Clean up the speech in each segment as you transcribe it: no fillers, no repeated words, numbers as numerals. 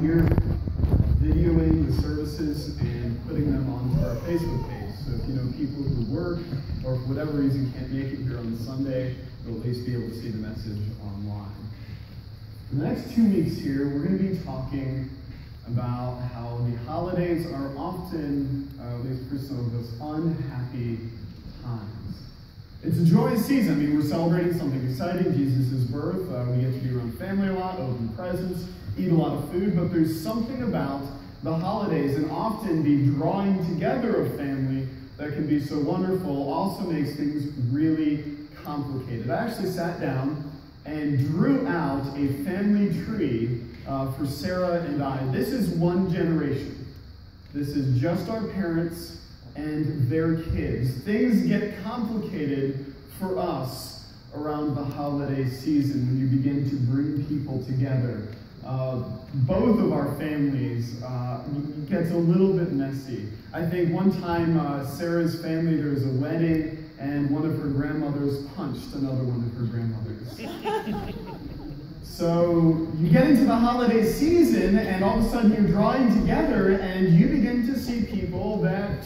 here videoing the services and putting them onto our Facebook page. So if you know people who work or for whatever reason can't make it here on Sunday, they'll at least be able to see the message online. For the next 2 weeks here, we're going to be talking about how the holidays are often, at least for some of us, unhappy times. It's a joyous season. I mean, we're celebrating something exciting, Jesus' birth. We get to be around family a lot, open presents, eat a lot of food, but there's something about the holidays and often the drawing together of family that can be so wonderful also makes things really complicated. I actually sat down and drew out a family tree for Sarah and I. This is one generation. This is just our parents and their kids. Things get complicated for us around the holiday season when you begin to bring people together. Both of our families gets a little bit messy. I think one time Sarah's family, there was a wedding and one of her grandmothers punched another one of her grandmothers. So you get into the holiday season and all of a sudden you're drawing together and you begin to see people that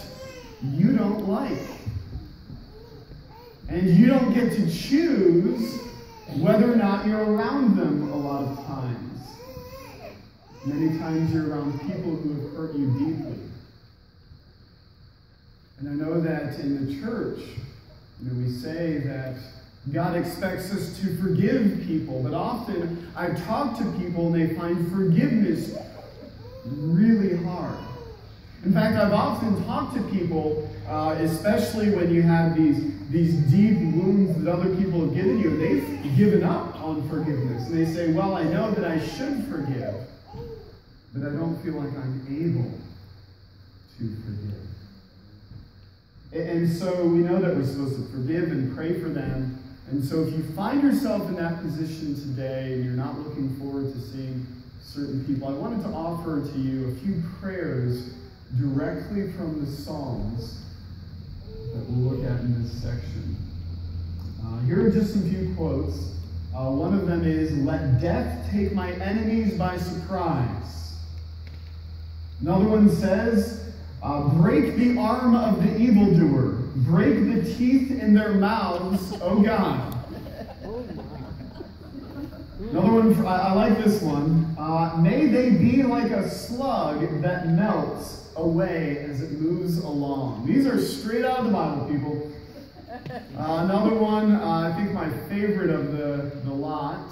you don't like. And you don't get to choose whether or not you're around them a lot of times. Many times you're around people who have hurt you deeply. And I know that in the church, we say that God expects us to forgive people, but often I've talked to people and they find forgiveness really hard. In fact, I've often talked to people, especially when you have these deep wounds that other people have given you, and they've given up on forgiveness. And they say, well, I know that I should forgive, but I don't feel like I'm able to forgive. And so we know that we're supposed to forgive and pray for them. And so if you find yourself in that position today and you're not looking forward to seeing certain people, I wanted to offer to you a few prayers directly from the Psalms that we'll look at in this section. Here are just some few quotes. One of them is, "Let death take my enemies by surprise." Another one says, "Break the arm of the evildoer. Break the teeth in their mouths, O God." Another one, I like this one. "May they be like a slug that melts away as it moves along." These are straight out of the Bible, people. Another one, I think my favorite of the lot,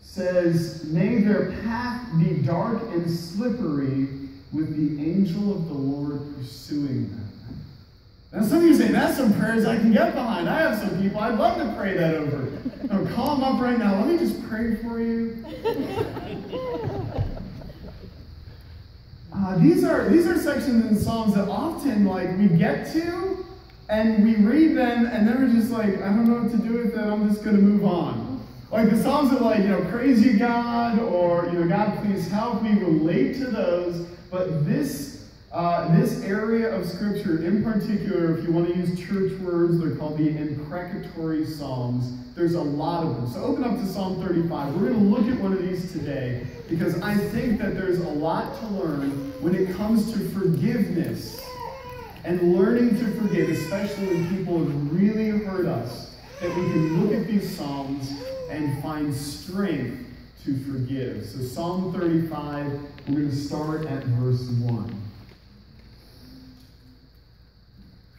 says, "May their path be dark and slippery, with the angel of the Lord pursuing them." Now some of you say, that's some prayers I can get behind. I have some people I'd love to pray that over. Now, call them up right now. Let me just pray for you. These are sections in the Psalms that often we get to, and we read them, and then we're just like, I don't know what to do with it. I'm just going to move on. Like the Psalms are praise you, God, or God, please help me, relate to those. But this area of Scripture in particular, if you want to use church words, they're called the imprecatory Psalms. There's a lot of them. So open up to Psalm 35. We're going to look at one of these today because I think that there's a lot to learn when it comes to forgiveness and learning to forgive, especially when people have really hurt us, that we can look at these Psalms and find strength to forgive. So Psalm 35, we're going to start at verse 1.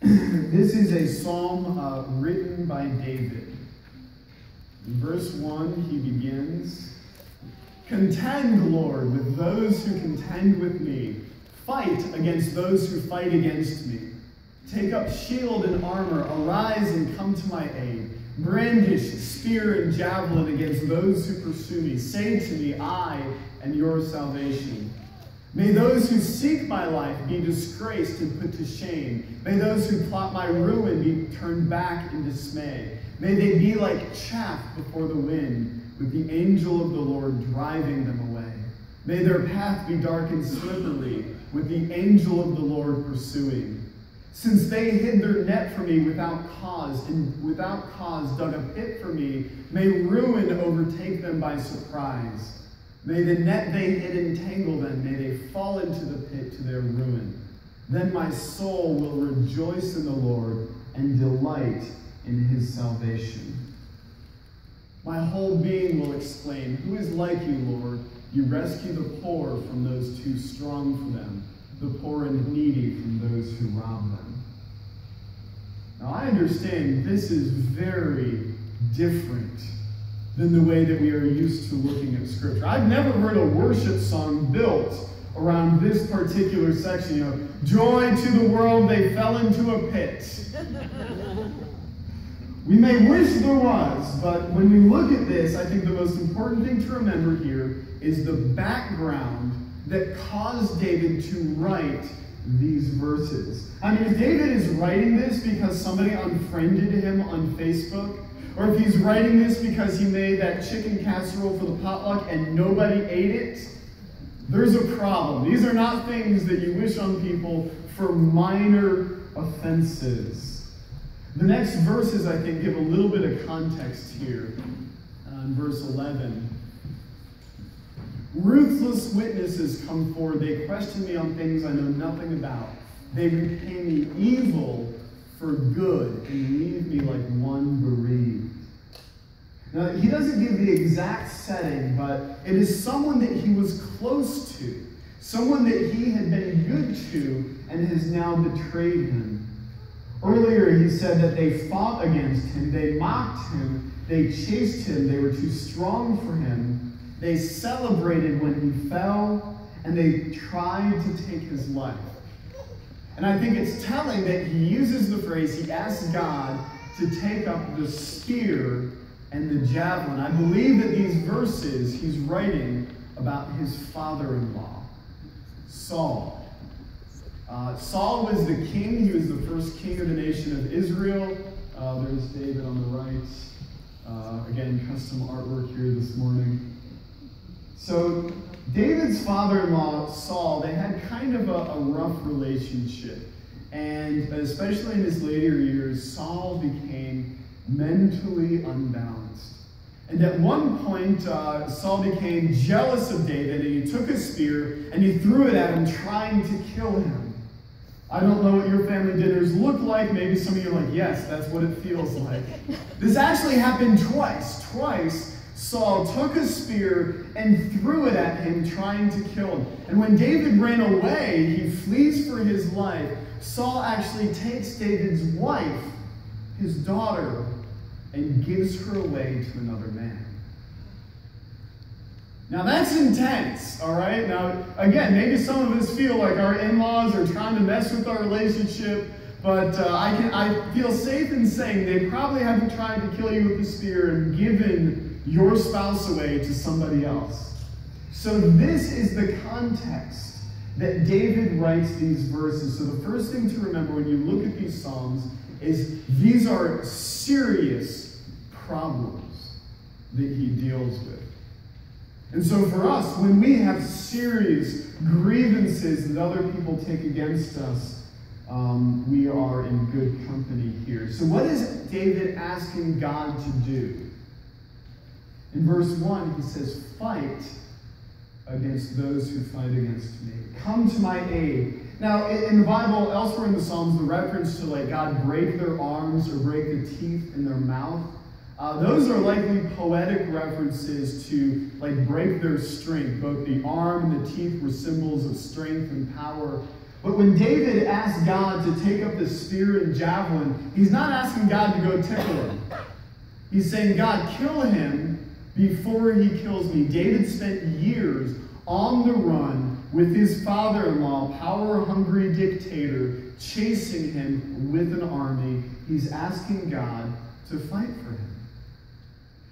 This is a psalm written by David. In verse 1, he begins, "Contend, Lord, with those who contend with me. Fight against those who fight against me. Take up shield and armor. Arise and come to my aid. Brandish spear and javelin against those who pursue me. Say to me, I am your salvation. May those who seek my life be disgraced and put to shame. May those who plot my ruin be turned back in dismay. May they be like chaff before the wind, with the angel of the Lord driving them away. May their path be dark and slippery, with the angel of the Lord pursuing. Since they hid their net for me without cause, and without cause dug a pit for me, may ruin overtake them by surprise. May the net they hid entangle them. May they fall into the pit to their ruin. Then my soul will rejoice in the Lord and delight in his salvation. My whole being will exclaim, who is like you, Lord? You rescue the poor from those too strong for them, the poor and needy from those who rob them. Now I understand this is very different than the way that we are used to looking at Scripture. I've never heard a worship song built around this particular section. Joy to the world, they fell into a pit. We may wish there was, but when we look at this, I think the most important thing to remember here is the background that caused David to write these verses. I mean, if David is writing this because somebody unfriended him on Facebook, or if he's writing this because he made that chicken casserole for the potluck and nobody ate it, there's a problem. These are not things that you wish on people for minor offenses. The next verses, I think, give a little bit of context here. In verse 11, ruthless witnesses come forward. They question me on things I know nothing about. They repay me evil for good and leave me like one bereaved. Now, he doesn't give the exact setting, but it is someone that he was close to, someone that he had been good to and has now betrayed him. Earlier, he said that they fought against him, they mocked him, they chased him, they were too strong for him, they celebrated when he fell, and they tried to take his life. And I think it's telling that he uses the phrase, he asks God to take up the spear and the javelin. I believe that these verses he's writing about his father-in-law, Saul. Saul was the king. He was the first king of the nation of Israel. There's David on the right. Again, custom artwork here this morning. So David's father-in-law, Saul, they had kind of a rough relationship. And especially in his later years, Saul became mentally unbalanced. And at one point, Saul became jealous of David, and he took a spear and he threw it at him, trying to kill him. I don't know what your family dinners look like. Maybe some of you are like, yes, that's what it feels like. This actually happened twice. Twice, Saul took a spear and threw it at him, trying to kill him. And when David ran away, he flees for his life. Saul actually takes David's wife, his daughter, and gives her away to another man. Now that's intense, all right? Now, again, maybe some of us feel like our in-laws are trying to mess with our relationship, but I feel safe in saying they probably haven't tried to kill you with a spear and given your spouse away to somebody else. So this is the context that David writes these verses. So the first thing to remember when you look at these Psalms is these are serious problems that he deals with. And so for us, when we have serious grievances that other people take against us, we are in good company here. So what is David asking God to do? In verse 1, he says, fight against those who fight against me. Come to my aid. Now, in the Bible, elsewhere in the Psalms, the reference to God break their arms or break the teeth in their mouth, those are likely poetic references to break their strength. Both the arm and the teeth were symbols of strength and power. But when David asked God to take up the spear and javelin, he's not asking God to go tickle him. He's saying, God, kill him before he kills me. David spent years on the run with his father-in-law, power-hungry dictator, chasing him with an army. He's asking God to fight for him.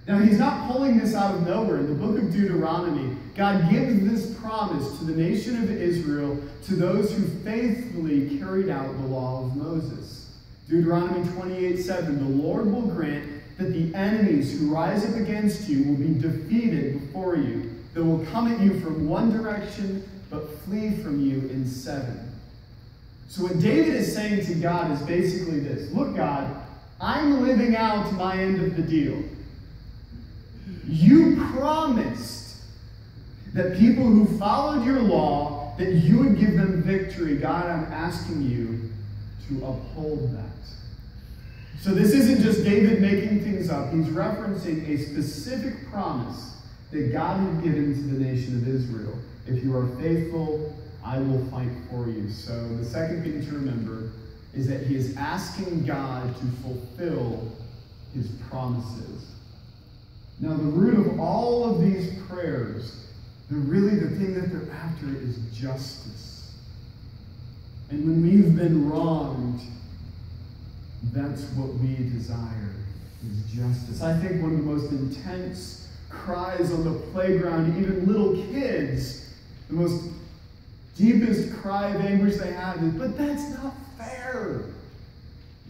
Now, he's not pulling this out of nowhere. In the book of Deuteronomy, God gives this promise to the nation of Israel, to those who faithfully carried out the law of Moses. Deuteronomy 28:7, the Lord will grant that the enemies who rise up against you will be defeated before you. They will come at you from one direction, but flee from you in 7. So what David is saying to God is basically this. Look, God, I'm living out my end of the deal. You promised That people who followed your law, that you would give them victory. God, I'm asking you to uphold that. So this isn't just David making things up. He's referencing a specific promise that God had given to the nation of Israel. If you are faithful, I will fight for you. So the second thing to remember is that he is asking God to fulfill his promises. Now, the root of all of these prayers, the thing that they're after is justice. And when we've been wronged, that's what we desire, is justice. I think one of the most intense cries on the playground, even little kids, the most deepest cry of anguish they have is, but that's not fair.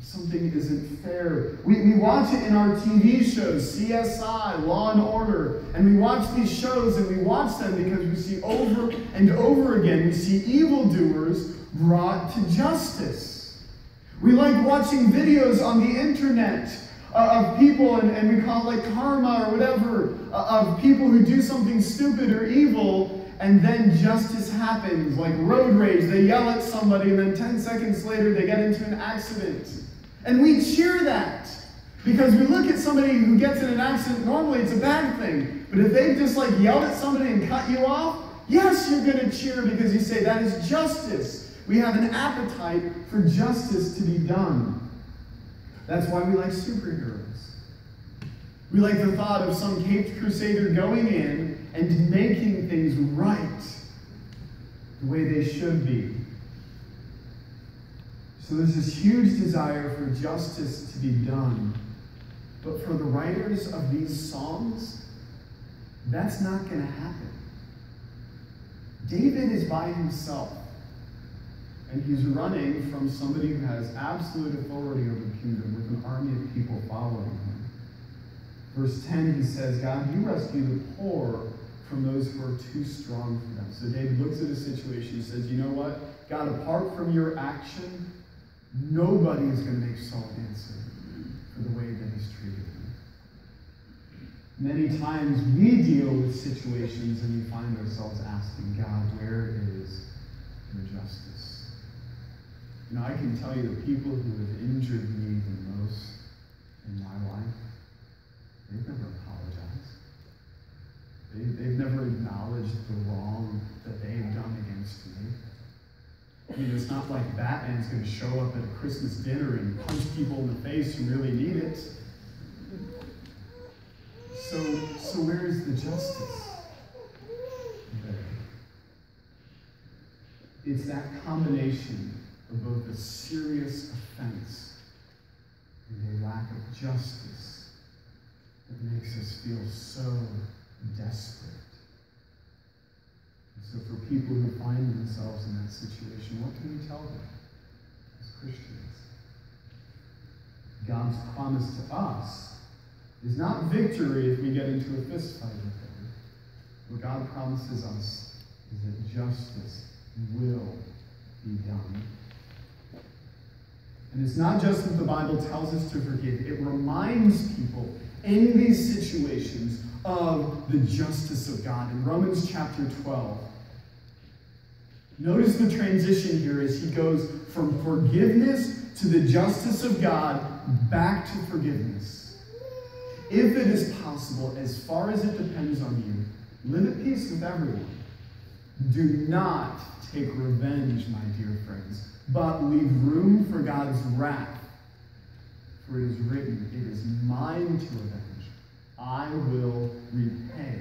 Something isn't fair. We watch it in our TV shows, CSI, Law and Order, and we watch these shows and we watch them because we see over and over again, we see evildoers brought to justice. We like watching videos on the internet of people, and we call it like karma or whatever, of people who do something stupid or evil, and then justice happens, like road rage. They yell at somebody, and then 10 seconds later they get into an accident. And we cheer that, because we look at somebody who gets in an accident, normally it's a bad thing. But if they just like yelled at somebody and cut you off, yes, you're going to cheer because you say that is justice. We have an appetite for justice to be done. That's why we like superheroes. We like the thought of some caped crusader going in and making things right the way they should be. So there's this huge desire for justice to be done. But for the writers of these songs, that's not going to happen. David is by himself. And he's running from somebody who has absolute authority over the kingdom with an army of people following him. Verse 10, he says, God, you rescue the poor from those who are too strong for them. So David looks at a situation and says, you know what? God, apart from your action, nobody is going to make Saul answer for the way that he's treated him. Many times we deal with situations and we find ourselves asking God, where is your justice? You know, I can tell you the people who have injured me the most in my life, they've never apologized. They've never acknowledged the wrong that they have done against me. I mean, it's not like Batman's going to show up at a Christmas dinner and punch people in the face who really need it. So where is the justice? There. It's that combination of both a serious offense and a lack of justice that makes us feel so desperate. And so for people who find themselves in that situation, what can we tell them as Christians? God's promise to us is not victory if we get into a fist fight with him. What God promises us is that justice will be done. And it's not just that the Bible tells us to forgive. It reminds people in these situations of the justice of God. In Romans chapter 12, notice the transition here as he goes from forgiveness to the justice of God back to forgiveness. If it is possible, as far as it depends on you, live at peace with everyone. Do not take revenge, my dear friends, but leave room for God's wrath. For it is written, it is mine to avenge. I will repay,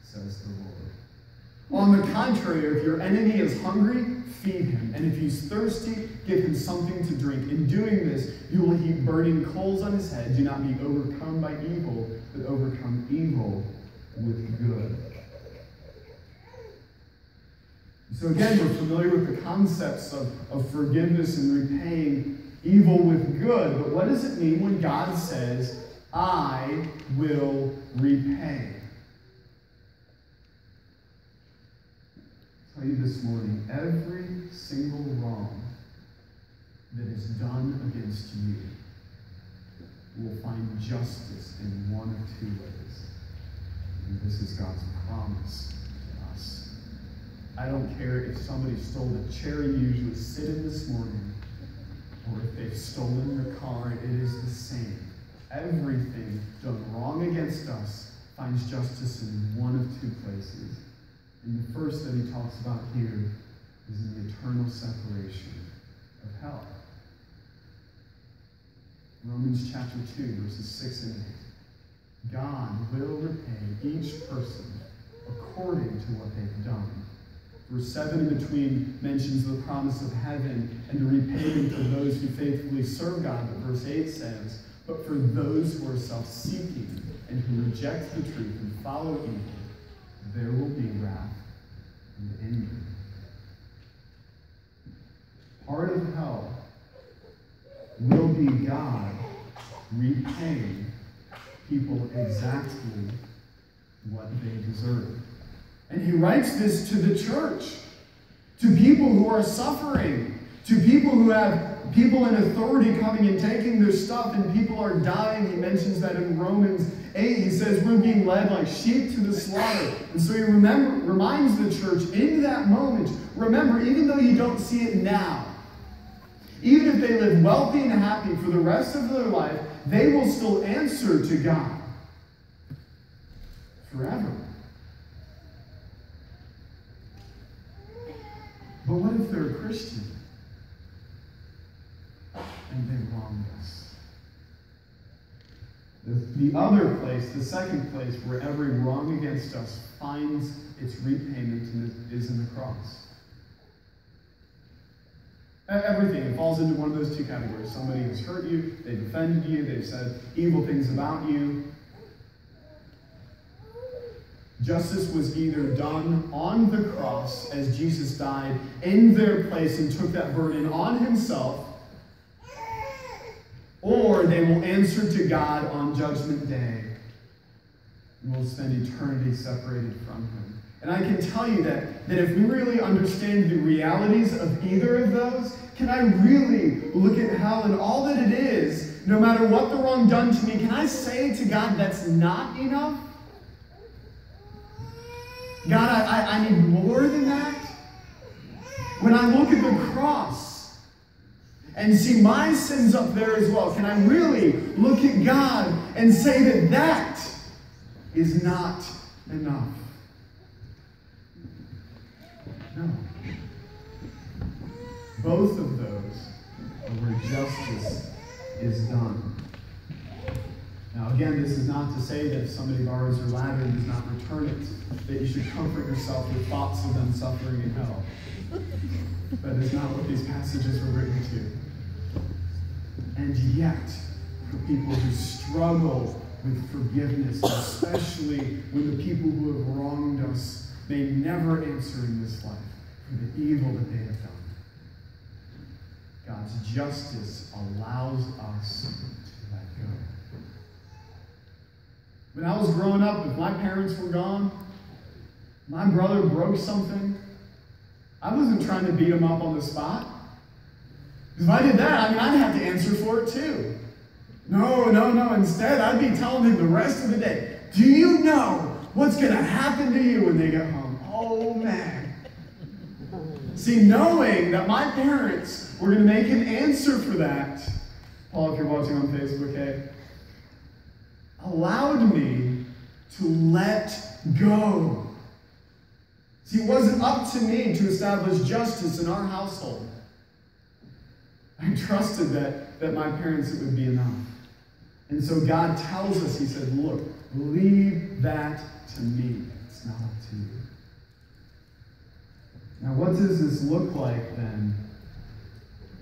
says the Lord. On the contrary, if your enemy is hungry, feed him. And if he's thirsty, give him something to drink. In doing this, you will heap burning coals on his head. Do not be overcome by evil, but overcome evil with good. So again, we're familiar with the concepts of forgiveness and repaying evil with good. But what does it mean when God says, I will repay? I'll tell you this morning, every single wrong that is done against you will find justice in one of two ways. And this is God's promise to I don't care if somebody stole the chair you usually sit in this morning, or if they've stolen your car, it is the same. Everything done wrong against us finds justice in one of two places. And the first that he talks about here is in the eternal separation of hell. Romans chapter 2, verses 6 and 8. God will repay each person according to what they've done. Verse 7 in between mentions the promise of heaven and the repayment of those who faithfully serve God. But verse 8 says, but for those who are self-seeking and who reject the truth and follow evil, there will be wrath and anger. Part of hell will be God repaying people exactly what they deserve. And he writes this to the church, to people who are suffering, to people who have people in authority coming and taking their stuff, and people are dying. He mentions that in Romans 8. He says we're being led like sheep to the slaughter. And so he reminds the church in that moment, remember, even though you don't see it now, even if they live wealthy and happy for the rest of their life, they will still answer to God forever. But what if they're a Christian and they wronged us? The other place, the second place where every wrong against us finds its repayment is in the cross. Everything, it falls into one of those two categories. Somebody has hurt you, they've offended you, they've said evil things about you. Justice was either done on the cross as Jesus died in their place and took that burden on himself, or they will answer to God on Judgment Day and will spend eternity separated from him. And I can tell you that if we really understand the realities of either of those, can I really look at hell and all that it is, no matter what the wrong done to me, can I say to God that's not enough? God, I need more than that. When I look at the cross and see my sins up there as well, can I really look at God and say that that is not enough? No. Both of those are where justice is done. Now again, this is not to say that if somebody borrows your ladder and does not return it, that you should comfort yourself with thoughts of them suffering in hell. That is not what these passages were written to. And yet, for people who struggle with forgiveness, especially when the people who have wronged us may never answer in this life for the evil that they have done, God's justice allows us to let go. When I was growing up, if my parents were gone, my brother broke something, I wasn't trying to beat him up on the spot. Because if I did that, I'd have to answer for it too. No. Instead, I'd be telling him the rest of the day, do you know what's going to happen to you when they get home? Oh, man. See, knowing that my parents were going to make an answer for that, Paul, if you're watching on Facebook, hey, allowed me to let go. See, it wasn't up to me to establish justice in our household. I trusted that my parents, it would be enough. And so God tells us, he said, look, leave that to me. It's not up to you. Now, what does this look like then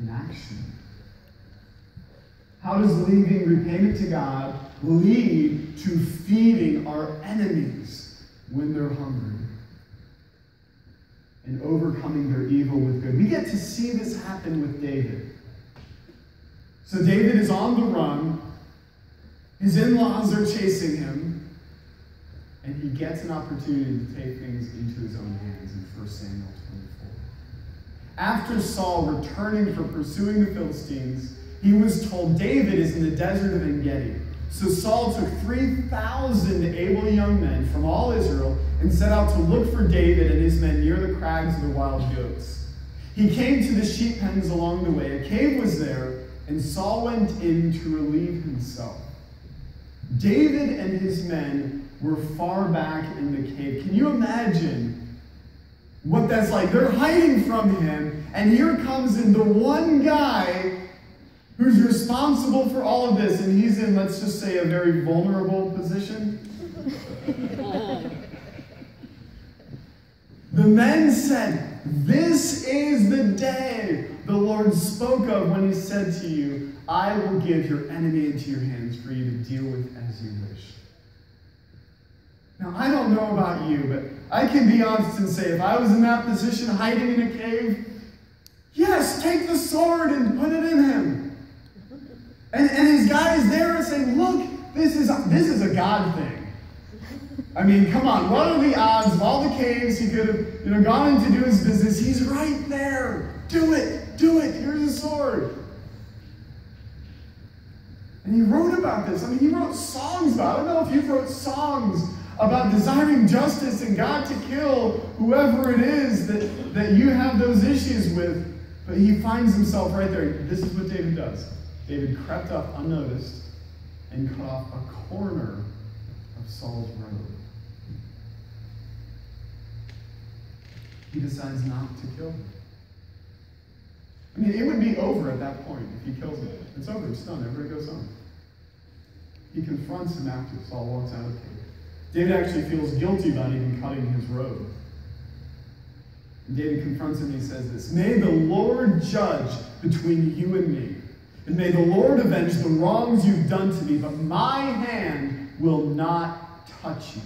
in action? How does leaving repayment to God lead to feeding our enemies when they're hungry and overcoming their evil with good? We get to see this happen with David. So David is on the run. His in-laws are chasing him. And he gets an opportunity to take things into his own hands in 1 Samuel 24. After Saul returning from pursuing the Philistines, he was told David is in the desert of En-Gedi. So Saul took 3,000 able young men from all Israel and set out to look for David and his men near the crags of the wild goats. He came to the sheep pens along the way. A cave was there, and Saul went in to relieve himself. David and his men were far back in the cave. Can you imagine what that's like? They're hiding from him, and here comes in the one guy who's responsible for all of this, and he's in, let's just say, a very vulnerable position. The men said, "This is the day the Lord spoke of when he said to you, I will give your enemy into your hands for you to deal with as you wish." Now, I don't know about you, but I can be honest and say, if I was in that position, hiding in a cave, yes, take the sword and put it in him. And his guy is there and saying, look, this is a God thing. I mean, come on, what are the odds of all the caves he could have gone in to do his business? He's right there. Do it. Here's a sword. And he wrote about this. I mean, he wrote songs about it. I don't know if you wrote songs about desiring justice and God to kill whoever it is that you have those issues with. But he finds himself right there. This is what David does. David crept up unnoticed and cut off a corner of Saul's robe. He decides not to kill him. I mean, it would be over at that point if he kills him. It's over. It's done. Everybody goes home. He confronts him after Saul walks out of the cave. David actually feels guilty about even cutting his robe. And David confronts him and he says this, "May the Lord judge between you and me, and may the Lord avenge the wrongs you've done to me, but my hand will not touch you."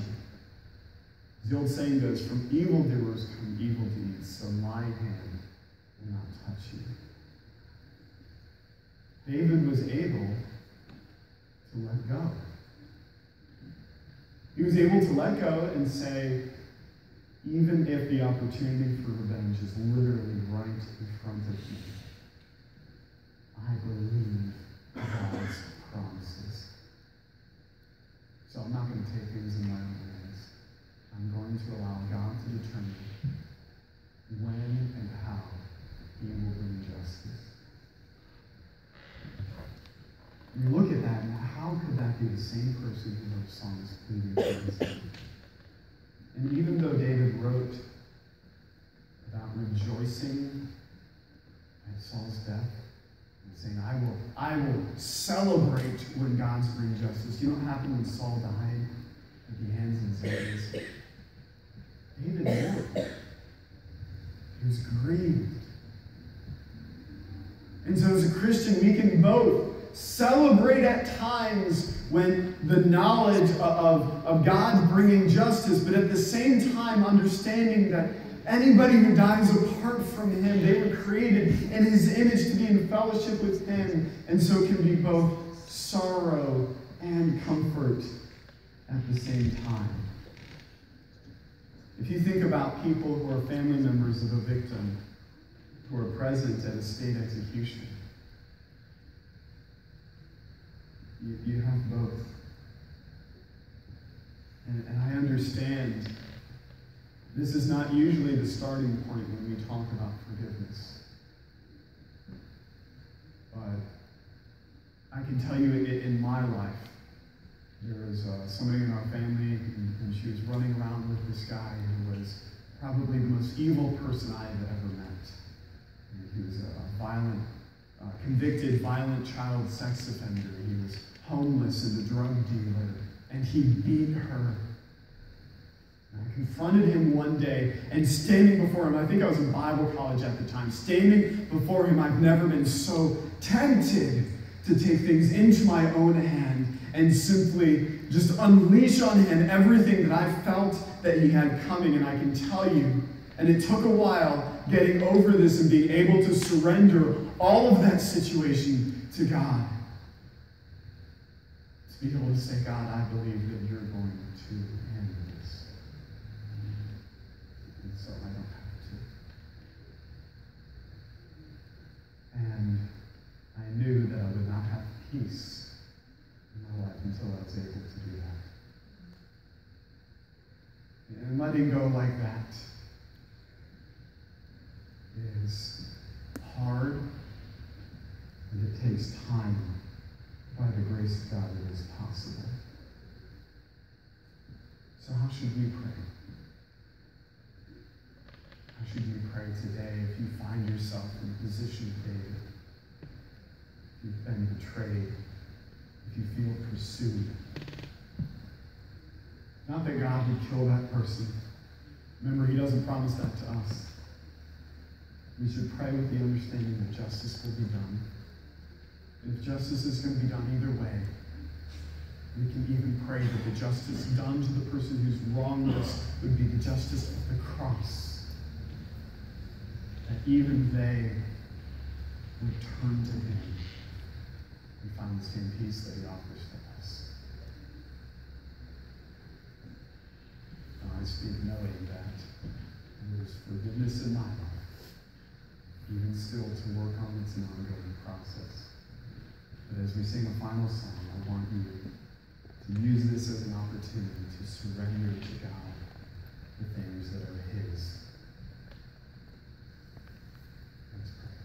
As the old saying goes, from evildoers come evil deeds, so my hand will not touch you. David was able to let go. He was able to let go and say, even if the opportunity for revenge is literally right in front of me, I believe God's promises. So I'm not going to take things in my own hands. I'm going to allow God to determine when and how he will bring justice. You look at that, and how could that be the same person who wrote songs pleading for his life? And even though David wrote about rejoicing at Saul's death, and saying, I will celebrate when God's bringing justice. You know what happened when Saul died at the hands of his enemies? David mourned. He was grieved. And so as a Christian, we can both celebrate at times when the knowledge of God bringing justice, but at the same time understanding that anybody who dies apart from him, they were created in his image to be in fellowship with him, and so can be both sorrow and comfort at the same time. If you think about people who are family members of a victim who are present at a state execution, you have both. And I understand this is not usually the starting point when we talk about forgiveness. But I can tell you in my life, there was somebody in our family, and she was running around with this guy who was probably the most evil person I had ever met. And he was a violent, convicted violent child sex offender. He was homeless and a drug dealer, and he beat her. And I confronted him one day, and standing before him, I think I was in Bible college at the time, standing before him, I've never been so tempted to take things into my own hand and simply just unleash on him everything that I felt that he had coming. And I can tell you, and it took a while getting over this and being able to surrender all of that situation to God. To be able to say, God, I believe that you're going to end this. And so I don't have to. And I knew that I would not have peace in my life until I was able to do that. And that is hard and it takes time. By the grace of God, it is possible. So how should we pray? How should you pray today if you find yourself in the position of David? If you've been betrayed, if you feel pursued. Not that God would kill that person. Remember, he doesn't promise that to us. We should pray with the understanding that justice will be done. And if justice is going to be done either way, we can even pray that the justice done to the person who's wronged us would be the justice of the cross. That even they would turn to him and find the same peace that he offers to us. Now, I speak knowing that there is forgiveness in my life, even still to work on. It's an ongoing process. But as we sing a final song, I want you to use this as an opportunity to surrender to God the things that are his. Let's pray.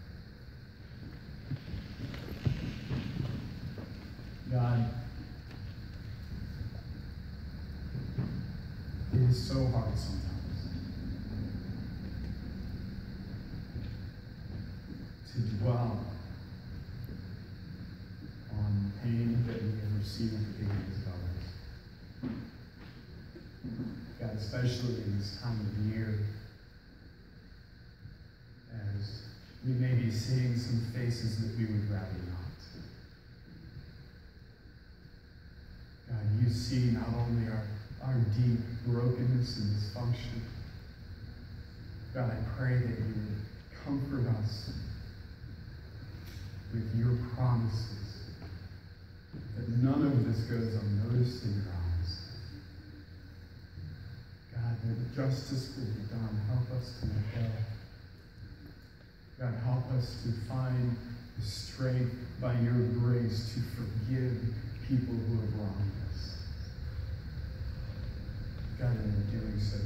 God, it is so hard sometimes to dwell on pain that we have received at the hands of others. God, especially in this time of year, as we may be seeing some faces that we would rather not. God, you see not only our deep brokenness and dysfunction. God, I pray that you would comfort us with your promises, that none of this goes unnoticed in your eyes. God, that justice will be done. Help us to let go. God, help us to find the strength by your grace to forgive people who have wronged us. God, and in doing so,